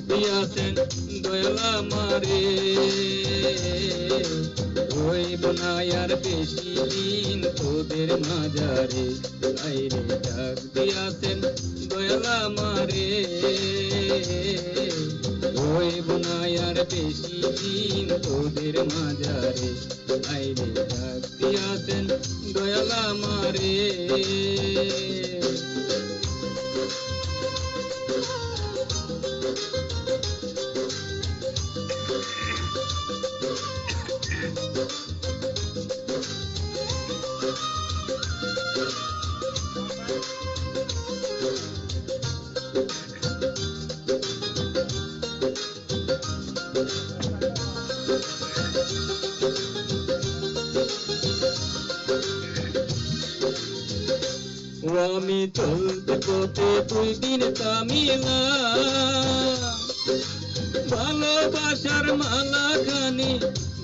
দিয়াছেন দয়াল আমারে, রইব না আর বেশি দিন তোদের মাঝারে। আইরে ডাক দিয়াছেন দয়াল আমারে, রইব না আর বেশি দিন তোদের মাঝারে। আইরে ডাক দিয়াছেন দয়াল আমারে। আমি চলতে পথে 2 দিন তামিলা, ভালোবাসার মালা খানি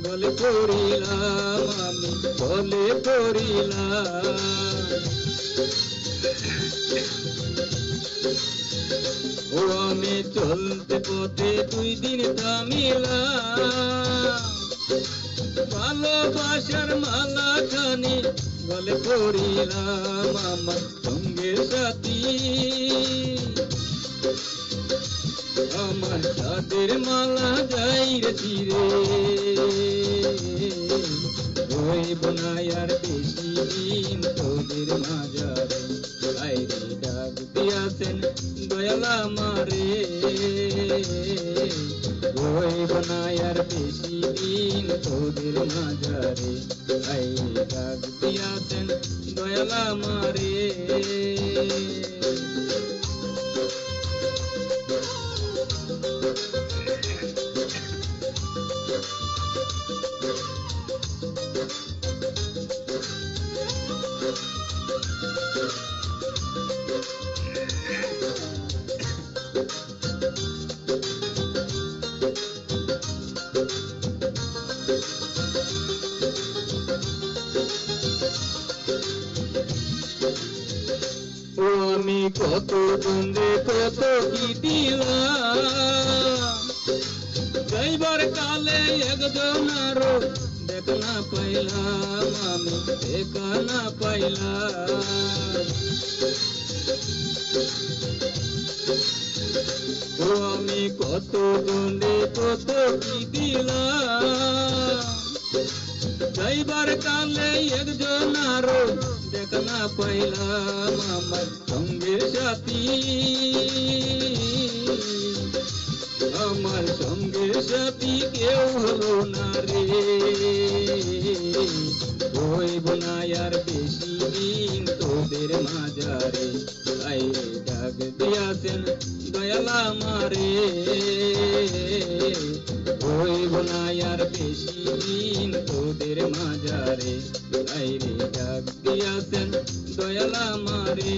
গলে পড়িলাম, আমি গলে পড়িলাম। আমি চলতে পথে 2 দিন তামিলা, ভালোবাসার মালা খানি গলে পড়িলাম। আমার সঙ্গের সাথী, আমার সাথের মালা যাইরে চিরে, রইব না আর বেশি দিন তোদের মাঝারে। আইরে ডাক দিয়াছেন দয়াল আমারে, রইব না আর বেশি দিন তোদের মাঝারে। আইরে ডাক দিয়াছেন দয়াল আমারে। আমি কত বন্ধে কত কি দিলাম, যাইবার কালে একজন আরো দেখা না পাইলাম, আমি দেখা না পাইলাম। আমি কত বন্ধে কত কি দিলাম, যাইবার কালে একজন আরো দেখা না পাইলাম। আমার সঙ্গের সাথী, আমার সঙ্গের সাথী কেউ হলো না রে, রইব না আর বেশি দিন তোদের মাঝারে। আইরে ডাক দিয়াছেন দয়াল আমারে, রইব না আর বেশি দিন তোদের মাঝারে। আইরে ডাক দিয়াছেন দয়াল আমারে,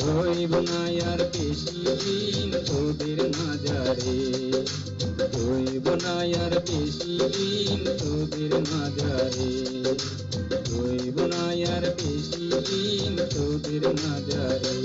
রইব না আর বেশি দিন তোদের মাঝারে, রইব না আর বেশি দিন তোদের মাঝারে, রইব না আর বেশি দিন তোদের মাঝারে।